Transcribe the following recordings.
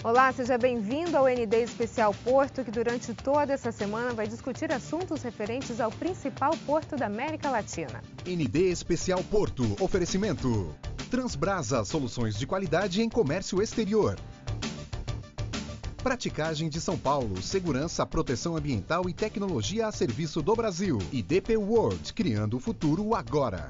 Olá, seja bem-vindo ao ND Especial Porto, que durante toda essa semana vai discutir assuntos referentes ao principal porto da América Latina. ND Especial Porto, oferecimento. Transbrasa, soluções de qualidade em comércio exterior. Praticagem de São Paulo, segurança, proteção ambiental e tecnologia a serviço do Brasil. E DP World, criando o futuro agora.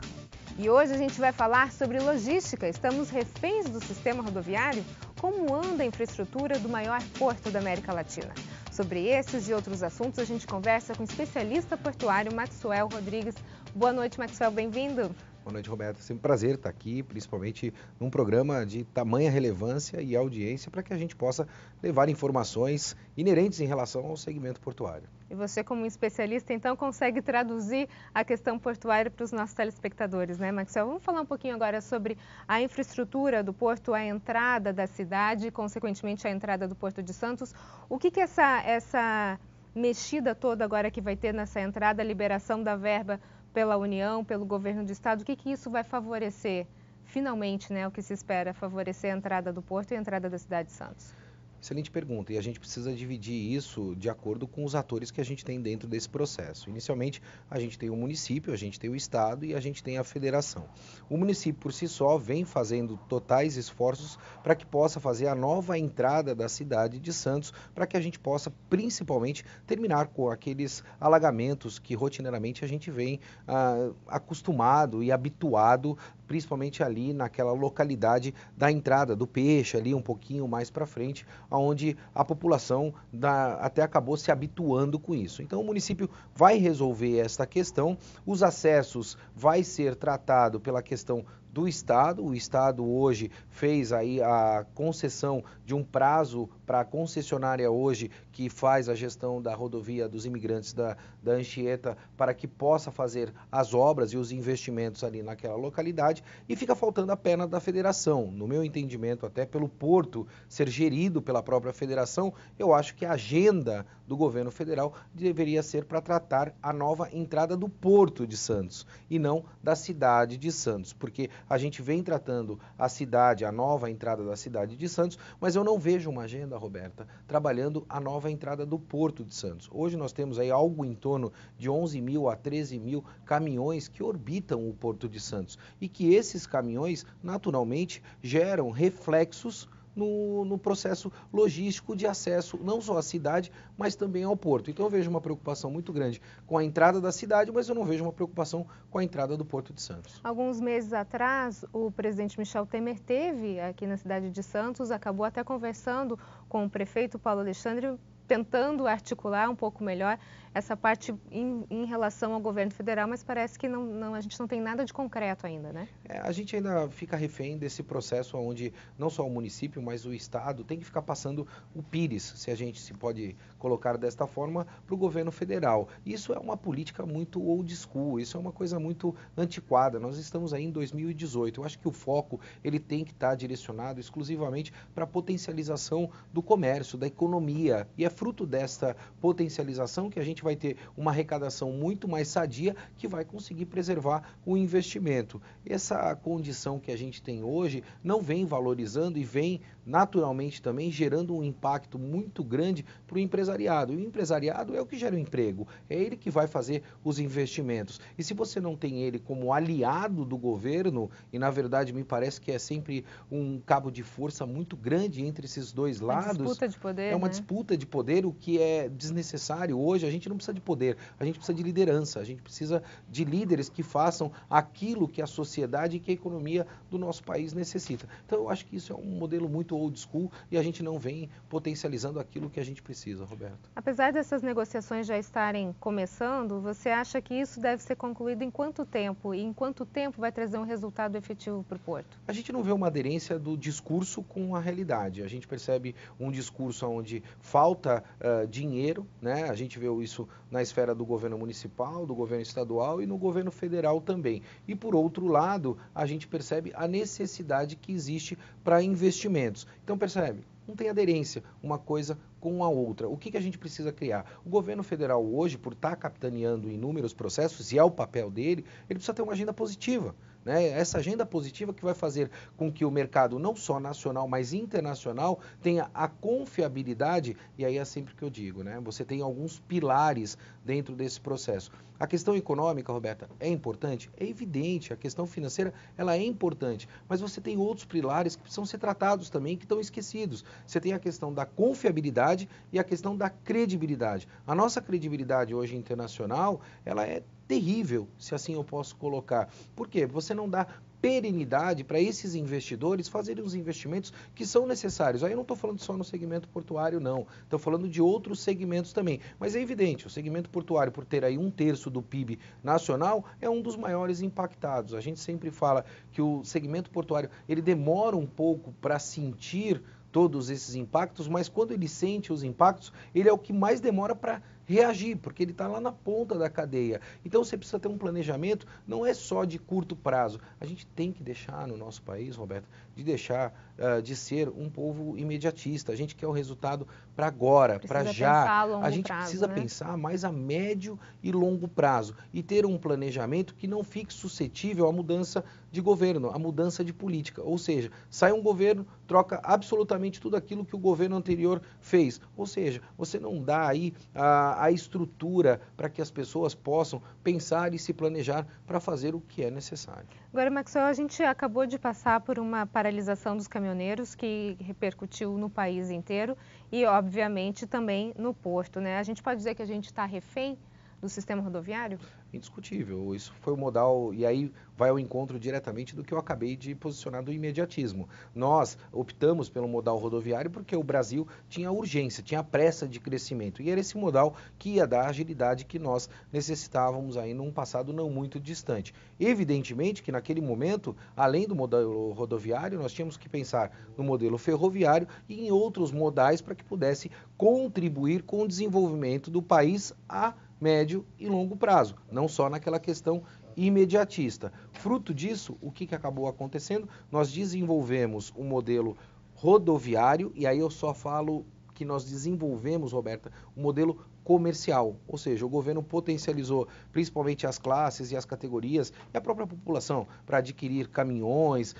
E hoje a gente vai falar sobre logística. Estamos reféns do sistema rodoviário? Como anda a infraestrutura do maior porto da América Latina? Sobre esses e outros assuntos, a gente conversa com o especialista portuário Maxwell Rodrigues. Boa noite, Maxwell, bem-vindo. Boa noite, Roberta. É sempre um prazer estar aqui, principalmente num programa de tamanha relevância e audiência para que a gente possa levar informações inerentes em relação ao segmento portuário. E você, como especialista, então, consegue traduzir a questão portuária para os nossos telespectadores, né, Maxwell? Vamos falar um pouquinho agora sobre a infraestrutura do porto, a entrada da cidade, consequentemente a entrada do Porto de Santos. O que essa mexida toda agora que vai ter nessa entrada, a liberação da verba pela União, pelo governo do estado, o que isso vai favorecer, finalmente, né, o que se espera, favorecer a entrada do porto e a entrada da cidade de Santos? Excelente pergunta, e a gente precisa dividir isso de acordo com os atores que a gente tem dentro desse processo. Inicialmente, a gente tem o município, a gente tem o estado e a gente tem a federação. O município, por si só, vem fazendo totais esforços para que possa fazer a nova entrada da cidade de Santos, para que a gente possa, principalmente, terminar com aqueles alagamentos que rotineiramente a gente vem acostumado e habituado, principalmente ali naquela localidade da entrada do Peixe, ali um pouquinho mais para frente, onde a população até acabou se habituando com isso. Então o município vai resolver esta questão, os acessos vai ser tratado pela questão do Estado. O Estado hoje fez aí a concessão de um prazo para a concessionária hoje que faz a gestão da rodovia dos imigrantes da Anchieta para que possa fazer as obras e os investimentos ali naquela localidade, e fica faltando a perna da federação. No meu entendimento, até pelo porto ser gerido pela própria federação, eu acho que a agenda do governo federal deveria ser para tratar a nova entrada do Porto de Santos e não da cidade de Santos, porque a gente vem tratando a cidade, a nova entrada da cidade de Santos, mas eu não vejo uma agenda, Roberta, trabalhando a nova entrada do Porto de Santos. Hoje nós temos aí algo em torno de 11 mil a 13 mil caminhões que orbitam o Porto de Santos e que esses caminhões, naturalmente, geram reflexos no processo logístico de acesso não só à cidade, mas também ao porto. Então eu vejo uma preocupação muito grande com a entrada da cidade, mas eu não vejo uma preocupação com a entrada do Porto de Santos. Alguns meses atrás, o presidente Michel Temer esteve aqui na cidade de Santos, acabou até conversando com o prefeito Paulo Alexandre, tentando articular um pouco melhor essa parte em relação ao governo federal, mas parece que a gente não tem nada de concreto ainda, né? A gente ainda fica refém desse processo onde não só o município, mas o estado tem que ficar passando o pires, se a gente se pode colocar desta forma, para o governo federal. Isso é uma política muito old school, isso é uma coisa muito antiquada. Nós estamos aí em 2018. Eu acho que o foco ele tem que estar direcionado exclusivamente para a potencialização do comércio, da economia, e é fruto desta potencialização que a gente vai ter uma arrecadação muito mais sadia que vai conseguir preservar o investimento. Essa condição que a gente tem hoje não vem valorizando e vem naturalmente também gerando um impacto muito grande para o empresariado. E o empresariado é o que gera o emprego, é ele que vai fazer os investimentos. E se você não tem ele como aliado do governo, e na verdade me parece que é sempre um cabo de força muito grande entre esses dois lados. Uma disputa de poder, é uma disputa de poder, o que é desnecessário. Hoje a gente não precisa de poder, a gente precisa de liderança, a gente precisa de líderes que façam aquilo que a sociedade e que a economia do nosso país necessita. Então eu acho que isso é um modelo muito old school e a gente não vem potencializando aquilo que a gente precisa, Roberto. Apesar dessas negociações já estarem começando, você acha que isso deve ser concluído em quanto tempo? E em quanto tempo vai trazer um resultado efetivo para o Porto? A gente não vê uma aderência do discurso com a realidade. A gente percebe um discurso onde falta dinheiro, né? A gente vê isso na esfera do governo municipal, do governo estadual e no governo federal também. E por outro lado, a gente percebe a necessidade que existe para investimentos. Então percebe? Não tem aderência uma coisa com a outra. O que a gente precisa criar? O governo federal hoje, por estar capitaneando inúmeros processos, e é o papel dele, ele precisa ter uma agenda positiva. né? Essa agenda positiva que vai fazer com que o mercado, não só nacional, mas internacional, tenha a confiabilidade, e aí é sempre que eu digo, né? Você tem alguns pilares dentro desse processo. A questão econômica, Roberta, é importante? É evidente, a questão financeira, ela é importante, mas você tem outros pilares que precisam ser tratados também, que estão esquecidos. Você tem a questão da confiabilidade e a questão da credibilidade. A nossa credibilidade hoje internacional, ela é terrível, se assim eu posso colocar. Por quê? Você não dá perenidade para esses investidores fazerem os investimentos que são necessários. Aí eu não estou falando só no segmento portuário, não. Estou falando de outros segmentos também. Mas é evidente, o segmento portuário, por ter aí 1/3 do PIB nacional, é um dos maiores impactados. A gente sempre fala que o segmento portuário, ele demora um pouco para sentir todos esses impactos, mas quando ele sente os impactos, ele é o que mais demora para reagir, porque ele está lá na ponta da cadeia. Então você precisa ter um planejamento, não é só de curto prazo. A gente tem que deixar no nosso país, Roberto, de ser um povo imediatista. A gente quer o resultado para agora, para já. A gente precisa pensar mais a médio e longo prazo e ter um planejamento que não fique suscetível à mudança de governo, à mudança de política. Ou seja, sai um governo, troca absolutamente tudo aquilo que o governo anterior fez. Ou seja, você não dá aí a estrutura para que as pessoas possam pensar e se planejar para fazer o que é necessário. Agora, Maxwell, a gente acabou de passar por uma paralisação dos caminhoneiros que repercutiu no país inteiro e, obviamente, também no porto, né? A gente pode dizer que a gente está refém do sistema rodoviário? Indiscutível, isso foi o modal, e aí vai ao encontro diretamente do que eu acabei de posicionar do imediatismo. Nós optamos pelo modal rodoviário porque o Brasil tinha urgência, tinha pressa de crescimento, e era esse modal que ia dar a agilidade que nós necessitávamos aí num passado não muito distante. Evidentemente que naquele momento, além do modelo rodoviário, nós tínhamos que pensar no modelo ferroviário e em outros modais para que pudesse contribuir com o desenvolvimento do país a médio e longo prazo, não só naquela questão imediatista. Fruto disso, o que acabou acontecendo? Nós desenvolvemos um modelo rodoviário, e aí eu só falo que nós desenvolvemos, Roberta, um modelo comercial, ou seja, o governo potencializou principalmente as classes e as categorias e a própria população para adquirir caminhões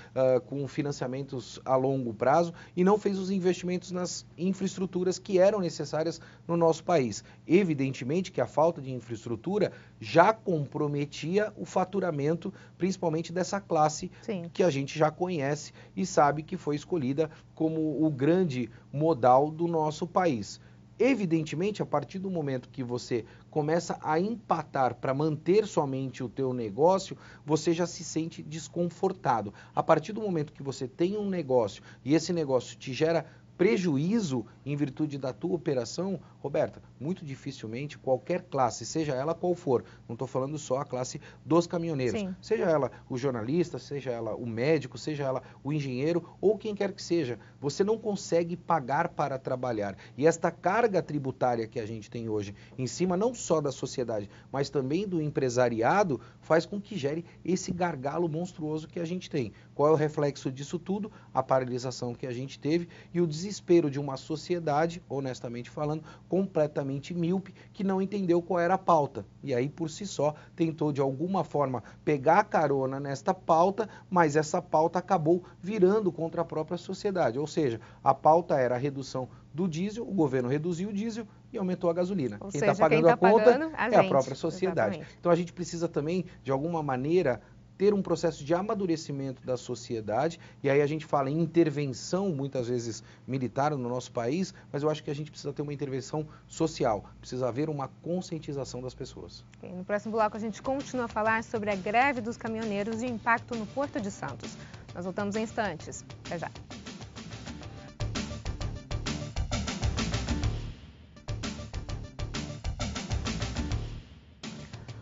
com financiamentos a longo prazo e não fez os investimentos nas infraestruturas que eram necessárias no nosso país. Evidentemente que a falta de infraestrutura já comprometia o faturamento, principalmente dessa classe Sim. que a gente já conhece e sabe que foi escolhida como o grande modal do nosso país. Evidentemente, a partir do momento que você começa a empatar para manter somente o teu negócio, você já se sente desconfortado. A partir do momento que você tem um negócio e esse negócio te gera prejuízo em virtude da tua operação, Roberta, muito dificilmente qualquer classe, seja ela qual for, não estou falando só a classe dos caminhoneiros, Sim. seja ela o jornalista, seja ela o médico, seja ela o engenheiro ou quem quer que seja, você não consegue pagar para trabalhar. E esta carga tributária que a gente tem hoje, em cima não só da sociedade, mas também do empresariado, faz com que gere esse gargalo monstruoso que a gente tem. Qual é o reflexo disso tudo? A paralisação que a gente teve e o desespero de uma sociedade, honestamente falando, completamente míope, que não entendeu qual era a pauta. E aí, por si só, tentou de alguma forma pegar a carona nesta pauta, mas essa pauta acabou virando contra a própria sociedade. Ou seja, a pauta era a redução do diesel, o governo reduziu o diesel e aumentou a gasolina. Ou Quem seja, está pagando a conta é a própria sociedade. Exatamente. Então a gente precisa também, de alguma maneira, ter um processo de amadurecimento da sociedade, e aí a gente fala em intervenção, muitas vezes militar no nosso país, mas eu acho que a gente precisa ter uma intervenção social, precisa haver uma conscientização das pessoas. No próximo bloco a gente continua a falar sobre a greve dos caminhoneiros e o impacto no Porto de Santos. Nós voltamos em instantes. Até já.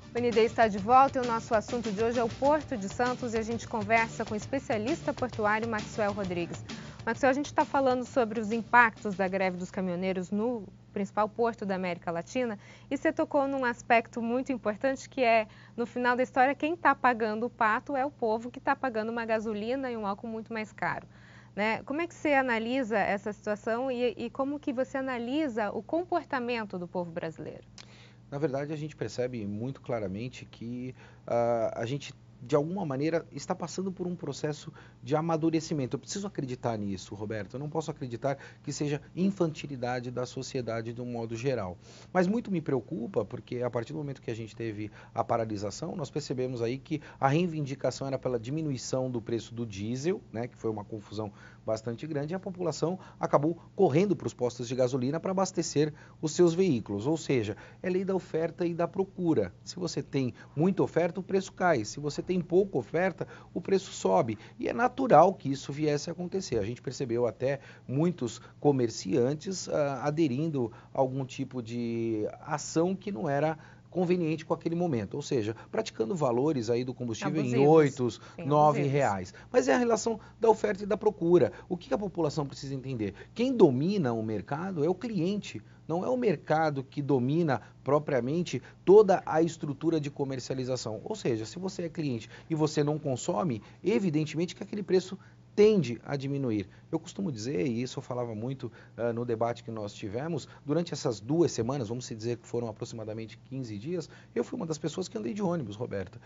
O ND está de volta e o nosso assunto de hoje é o Porto de Santos e a gente conversa com o especialista portuário Maxwell Rodrigues. Maxwell, a gente está falando sobre os impactos da greve dos caminhoneiros no principal porto da América Latina e você tocou num aspecto muito importante que é, no final da história, quem está pagando o pato é o povo que está pagando uma gasolina e um álcool muito mais caro. Né? Como é que você analisa essa situação e como que você analisa o comportamento do povo brasileiro? Na verdade, a gente percebe muito claramente que a gente de alguma maneira, está passando por um processo de amadurecimento. Eu preciso acreditar nisso, Roberto. Eu não posso acreditar que seja infantilidade da sociedade de um modo geral. Mas muito me preocupa, porque a partir do momento que a gente teve a paralisação, nós percebemos aí que a reivindicação era pela diminuição do preço do diesel, né, que foi uma confusão bastante grande, e a população acabou correndo para os postos de gasolina para abastecer os seus veículos. Ou seja, é lei da oferta e da procura. Se você tem muita oferta, o preço cai. Se você tem pouca oferta, o preço sobe. E é natural que isso viesse a acontecer. A gente percebeu até muitos comerciantes aderindo a algum tipo de ação que não era conveniente com aquele momento, ou seja, praticando valores aí do combustível abusivos. em 8, Sim, 9 abusivos. reais. Mas é a relação da oferta e da procura. O que a população precisa entender? Quem domina o mercado é o cliente. Não é o mercado que domina propriamente toda a estrutura de comercialização. Ou seja, se você é cliente e você não consome, evidentemente que aquele preço tende a diminuir. Eu costumo dizer, e isso eu falava muito no debate que nós tivemos, durante essas 2 semanas, vamos dizer que foram aproximadamente 15 dias, eu fui uma das pessoas que andei de ônibus, Roberta.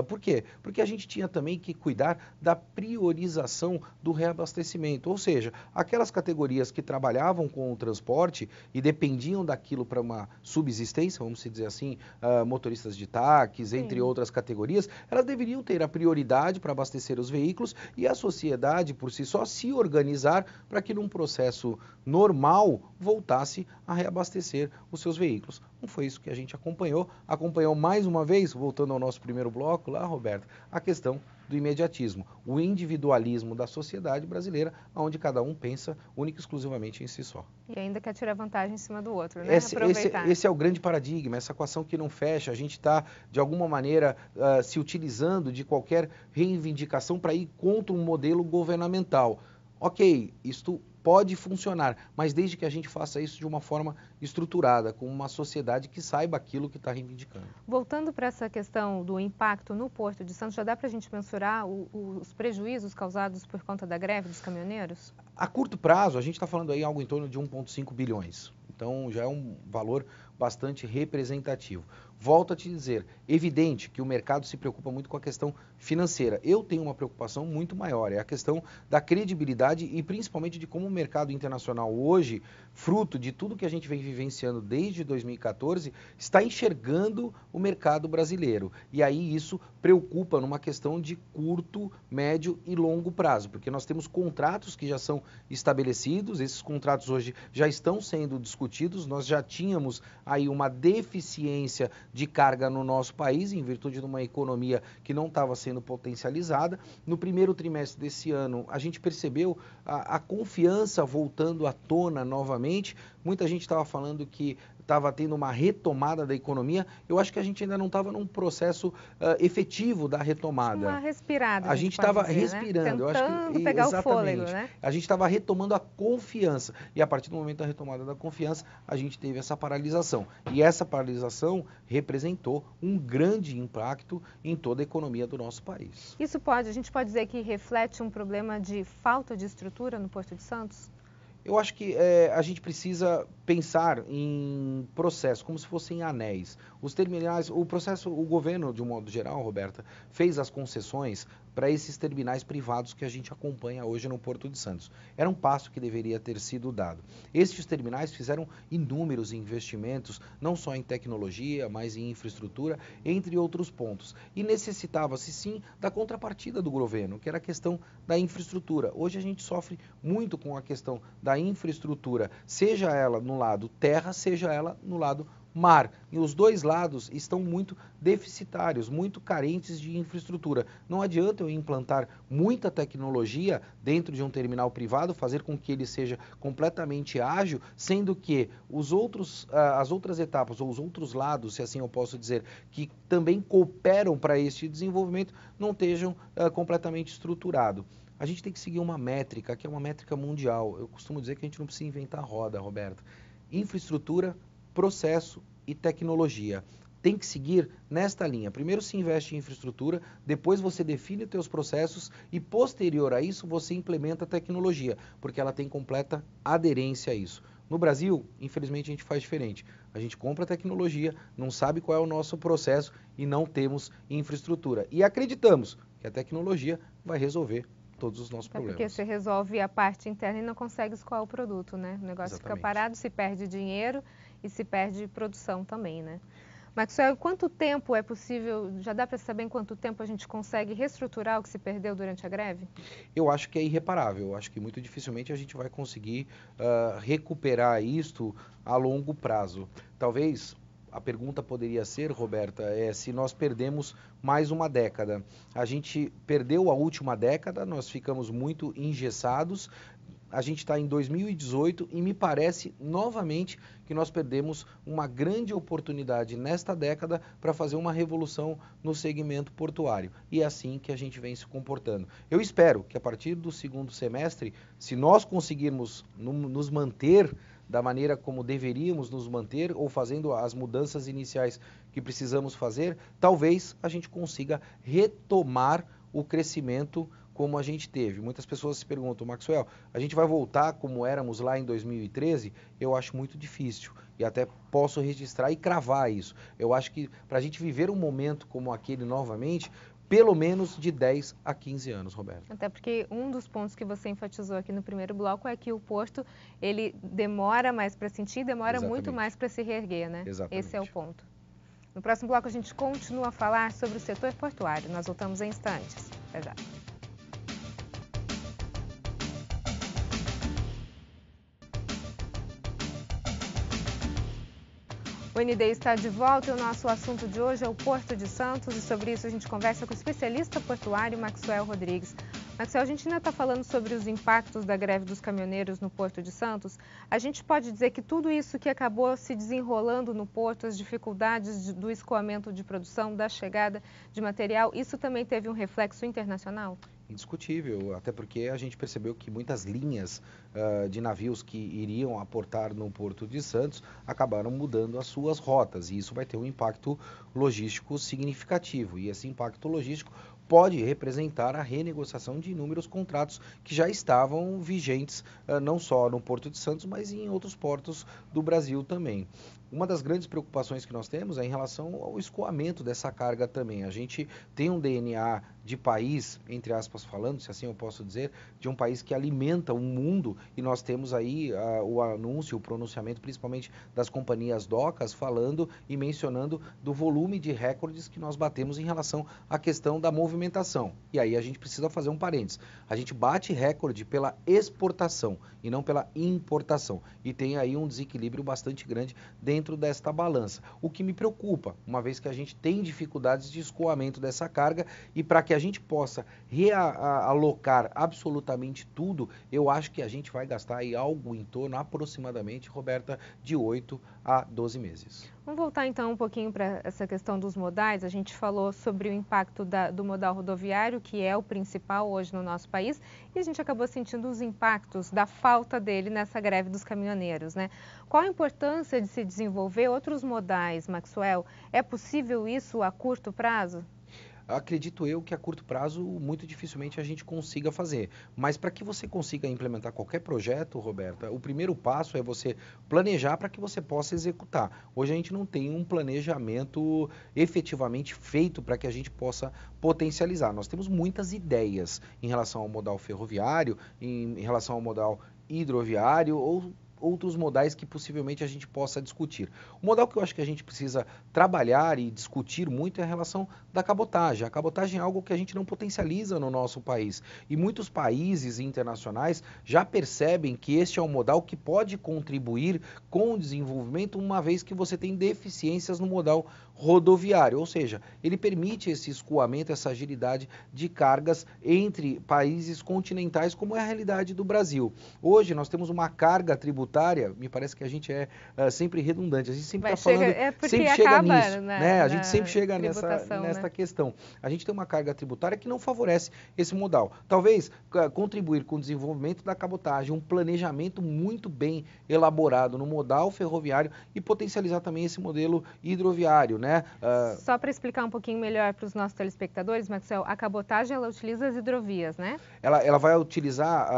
Por quê? Porque a gente tinha também que cuidar da priorização do reabastecimento, ou seja, aquelas categorias que trabalhavam com o transporte e dependiam daquilo para uma subsistência, vamos dizer assim, motoristas de táxis, entre outras categorias, elas deveriam ter a prioridade para abastecer os veículos e a sociedade por si só se organizar para que num processo normal voltasse a reabastecer os seus veículos. Não foi isso que a gente acompanhou. Acompanhou mais uma vez, voltando ao nosso primeiro bloco lá, Roberto, a questão do imediatismo, o individualismo da sociedade brasileira, onde cada um pensa única e exclusivamente em si só. E ainda quer tirar vantagem em cima do outro, né? Esse é o grande paradigma, essa equação que não fecha. A gente está, de alguma maneira, se utilizando de qualquer reivindicação para ir contra um modelo governamental. Ok, isto pode funcionar, mas desde que a gente faça isso de uma forma estruturada, com uma sociedade que saiba aquilo que está reivindicando. Voltando para essa questão do impacto no Porto de Santos, já dá para a gente mensurar os prejuízos causados por conta da greve dos caminhoneiros? A curto prazo, a gente está falando aí algo em torno de 1,5 bilhões. Então, já é um valor bastante representativo. Volto a te dizer, evidente que o mercado se preocupa muito com a questão financeira. Eu tenho uma preocupação muito maior, é a questão da credibilidade e principalmente de como o mercado internacional hoje, fruto de tudo que a gente vem vivenciando desde 2014, está enxergando o mercado brasileiro. E aí isso preocupa numa questão de curto, médio e longo prazo, porque nós temos contratos que já são estabelecidos, esses contratos hoje já estão sendo discutidos, nós já tínhamos aí uma deficiência de carga no nosso país, em virtude de uma economia que não estava sendo potencializada. No primeiro trimestre desse ano, a gente percebeu a confiança voltando à tona novamente. Muita gente estava falando que estava tendo uma retomada da economia. Eu acho que a gente ainda não estava num processo efetivo da retomada. Uma respirada. A gente estava respirando. Né? Tentando eu acho que pegar exatamente. O fôlego, né? A gente estava retomando a confiança. E a partir do momento da retomada da confiança, a gente teve essa paralisação. E essa paralisação representou um grande impacto em toda a economia do nosso país. A gente pode dizer que reflete um problema de falta de estrutura no Porto de Santos? Eu acho que a gente precisa pensar em processo, como se fossem anéis. Os terminais, o governo, de um modo geral, Roberta, fez as concessões para esses terminais privados que a gente acompanha hoje no Porto de Santos. Era um passo que deveria ter sido dado. Estes terminais fizeram inúmeros investimentos, não só em tecnologia, mas em infraestrutura, entre outros pontos. E necessitava-se sim da contrapartida do governo, que era a questão da infraestrutura. Hoje a gente sofre muito com a questão da infraestrutura, seja ela no lado terra, seja ela no lado mar. E os dois lados estão muito deficitários, muito carentes de infraestrutura. Não adianta eu implantar muita tecnologia dentro de um terminal privado, fazer com que ele seja completamente ágil, sendo que as outras etapas, ou os outros lados, se assim eu posso dizer, que também cooperam para este desenvolvimento, não estejam completamente estruturados. A gente tem que seguir uma métrica, que é uma métrica mundial. Eu costumo dizer que a gente não precisa inventar roda, Roberto. Infraestrutura, processo e tecnologia. Tem que seguir nesta linha. Primeiro se investe em infraestrutura, depois você define os teus processos e posterior a isso você implementa a tecnologia, porque ela tem completa aderência a isso. No Brasil, infelizmente, a gente faz diferente. A gente compra tecnologia, não sabe qual é o nosso processo e não temos infraestrutura. E acreditamos que a tecnologia vai resolver todos os nossos problemas. Porque você resolve a parte interna e não consegue escoar o produto, né? O negócio Exatamente. fica parado, se perde dinheiro e se perde produção também, né? Maxwell, quanto tempo é possível, já dá para saber em quanto tempo a gente consegue reestruturar o que se perdeu durante a greve? Eu acho que é irreparável, eu acho que muito dificilmente a gente vai conseguir recuperar isto a longo prazo. Talvez a pergunta poderia ser, Roberta, se nós perdemos mais uma década. A gente perdeu a última década, nós ficamos muito engessados. A gente está em 2018 e me parece novamente que nós perdemos uma grande oportunidade nesta década para fazer uma revolução no segmento portuário. E é assim que a gente vem se comportando. Eu espero que a partir do segundo semestre, se nós conseguirmos nos manter da maneira como deveríamos nos manter ou fazendo as mudanças iniciais que precisamos fazer, talvez a gente consiga retomar o crescimento como a gente teve. Muitas pessoas se perguntam, Maxwell, a gente vai voltar como éramos lá em 2013? Eu acho muito difícil e até posso registrar e cravar isso. Eu acho que para a gente viver um momento como aquele novamente, pelo menos de 10 a 15 anos, Roberto. Até porque um dos pontos que você enfatizou aqui no primeiro bloco é que o porto, ele demora mais para sentir, demora Exatamente. muito mais para se reerguer, né? Exatamente. Esse é o ponto. No próximo bloco a gente continua a falar sobre o setor portuário. Nós voltamos em instantes. Até já. O ND está de volta e o nosso assunto de hoje é o Porto de Santos e sobre isso a gente conversa com o especialista portuário Maxwell Rodrigues. Maxwell, a gente ainda está falando sobre os impactos da greve dos caminhoneiros no Porto de Santos. A gente pode dizer que tudo isso que acabou se desenrolando no porto, as dificuldades do escoamento de produção, da chegada de material, isso também teve um reflexo internacional? Indiscutível, até porque a gente percebeu que muitas linhas de navios que iriam aportar no Porto de Santos acabaram mudando as suas rotas e isso vai ter um impacto logístico significativo e esse impacto logístico pode representar a renegociação de inúmeros contratos que já estavam vigentes não só no Porto de Santos, mas em outros portos do Brasil também. Uma das grandes preocupações que nós temos é em relação ao escoamento dessa carga também. A gente tem um DNA de país, entre aspas falando, se assim eu posso dizer, de um país que alimenta o mundo e nós temos aí o anúncio, o pronunciamento principalmente das companhias docas falando e mencionando do volume de recordes que nós batemos em relação à questão da movimentação. E aí a gente precisa fazer um parênteses. A gente bate recorde pela exportação e não pela importação. E tem aí um desequilíbrio bastante grande dentro desta balança. O que me preocupa, uma vez que a gente tem dificuldades de escoamento dessa carga e para que a gente possa realocar absolutamente tudo, eu acho que a gente vai gastar aí algo em torno aproximadamente, Roberta, de 8 a 12 meses. Vamos voltar então um pouquinho para essa questão dos modais. A gente falou sobre o impacto do modal rodoviário, que é o principal hoje no nosso país, e a gente acabou sentindo os impactos da falta dele nessa greve dos caminhoneiros, né? Qual a importância de se desenvolver outros modais, Maxwell? É possível isso a curto prazo? Acredito eu que a curto prazo muito dificilmente a gente consiga fazer. Mas para que você consiga implementar qualquer projeto, Roberta, o primeiro passo é você planejar para que você possa executar. Hoje a gente não tem um planejamento efetivamente feito para que a gente possa potencializar. Nós temos muitas ideias em relação ao modal ferroviário, em relação ao modal hidroviário ou outros modais que possivelmente a gente possa discutir. O modal que eu acho que a gente precisa trabalhar e discutir muito é a relação da cabotagem. A cabotagem é algo que a gente não potencializa no nosso país. E muitos países internacionais já percebem que este é um modal que pode contribuir com o desenvolvimento, uma vez que você tem deficiências no modal rodoviário. Ou seja, ele permite esse escoamento, essa agilidade de cargas entre países continentais, como é a realidade do Brasil. Hoje nós temos uma carga tributária, me parece que a gente é sempre redundante, a gente sempre está falando, sempre chega nisso, né? A gente sempre chega nesta questão. A gente tem uma carga tributária que não favorece esse modal. Talvez contribuir com o desenvolvimento da cabotagem, um planejamento muito bem elaborado no modal ferroviário e potencializar também esse modelo hidroviário, né? né? Só para explicar um pouquinho melhor para os nossos telespectadores, Maxwell, a cabotagem ela utiliza as hidrovias, né? Ela vai utilizar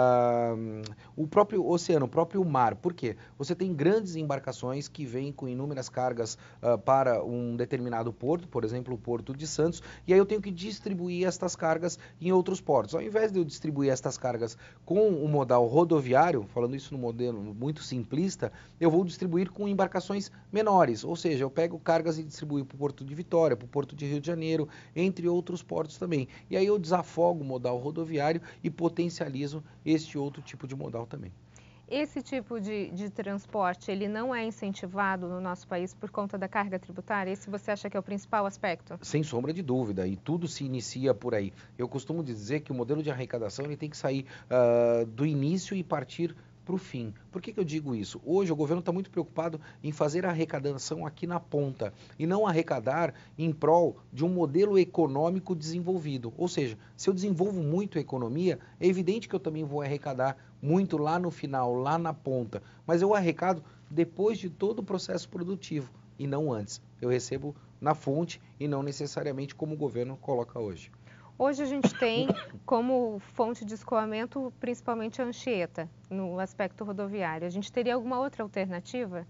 o próprio oceano, o próprio mar. Por quê? Você tem grandes embarcações que vêm com inúmeras cargas para um determinado porto, por exemplo, o Porto de Santos, e aí eu tenho que distribuir estas cargas em outros portos. Ao invés de eu distribuir estas cargas com o modal rodoviário, falando isso no modelo muito simplista, eu vou distribuir com embarcações menores, ou seja, eu pego cargas e distribuo para o Porto de Vitória, para o Porto de Rio de Janeiro, entre outros portos também. E aí eu desafogo o modal rodoviário e potencializo este outro tipo de modal também. Esse tipo de transporte, ele não é incentivado no nosso país por conta da carga tributária? Esse você acha que é o principal aspecto? Sem sombra de dúvida, e tudo se inicia por aí. Eu costumo dizer que o modelo de arrecadação ele tem que sair do início e partir para o fim. Por que eu digo isso? Hoje o governo está muito preocupado em fazer a arrecadação aqui na ponta e não arrecadar em prol de um modelo econômico desenvolvido. Ou seja, se eu desenvolvo muito a economia, é evidente que eu também vou arrecadar muito lá no final, lá na ponta. Mas eu arrecado depois de todo o processo produtivo e não antes. Eu recebo na fonte e não necessariamente como o governo coloca hoje. Hoje a gente tem como fonte de escoamento principalmente a Anchieta, no aspecto rodoviário. A gente teria alguma outra alternativa?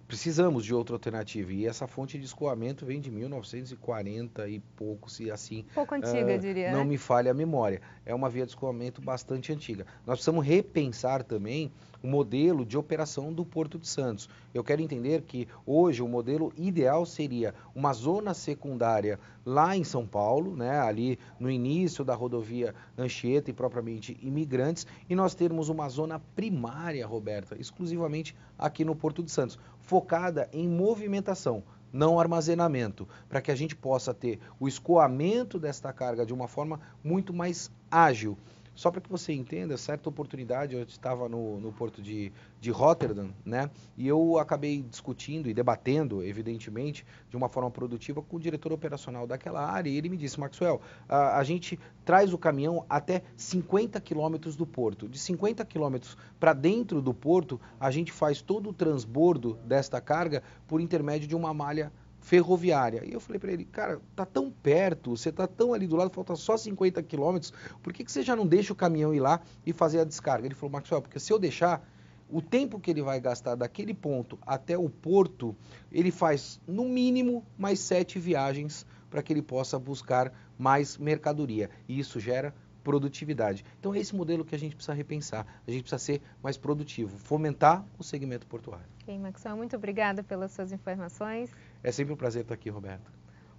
Precisamos de outra alternativa e essa fonte de escoamento vem de 1940 e pouco, se assim Pouco antiga, diria, não né? me falha a memória. É uma via de escoamento bastante antiga. Nós precisamos repensar também o modelo de operação do Porto de Santos. Eu quero entender que hoje o modelo ideal seria uma zona secundária lá em São Paulo, né, ali no início da rodovia Anchieta e propriamente Imigrantes, e nós termos uma zona primária, Roberta, exclusivamente aqui no Porto de Santos, focada em movimentação, não armazenamento, para que a gente possa ter o escoamento desta carga de uma forma muito mais ágil. Só para que você entenda, certa oportunidade, eu estava no porto de Rotterdam, né? E eu acabei discutindo e debatendo, evidentemente, de uma forma produtiva com o diretor operacional daquela área. E ele me disse, Maxwell, a gente traz o caminhão até 50 quilômetros do porto. De 50 quilômetros para dentro do porto, a gente faz todo o transbordo desta carga por intermédio de uma malha ferroviária. E eu falei para ele, cara, tá tão perto, você tá tão ali do lado, falta só 50 quilômetros, por que você já não deixa o caminhão ir lá e fazer a descarga? Ele falou, Maxwell, porque se eu deixar, o tempo que ele vai gastar daquele ponto até o porto, ele faz no mínimo mais 7 viagens para que ele possa buscar mais mercadoria. E isso gera produtividade. Então é esse modelo que a gente precisa repensar. A gente precisa ser mais produtivo, fomentar o segmento portuário. Ok, Maxwell, muito obrigada pelas suas informações. É sempre um prazer estar aqui, Roberto.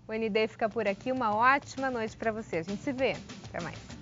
O ND fica por aqui. Uma ótima noite para você. A gente se vê. Até mais.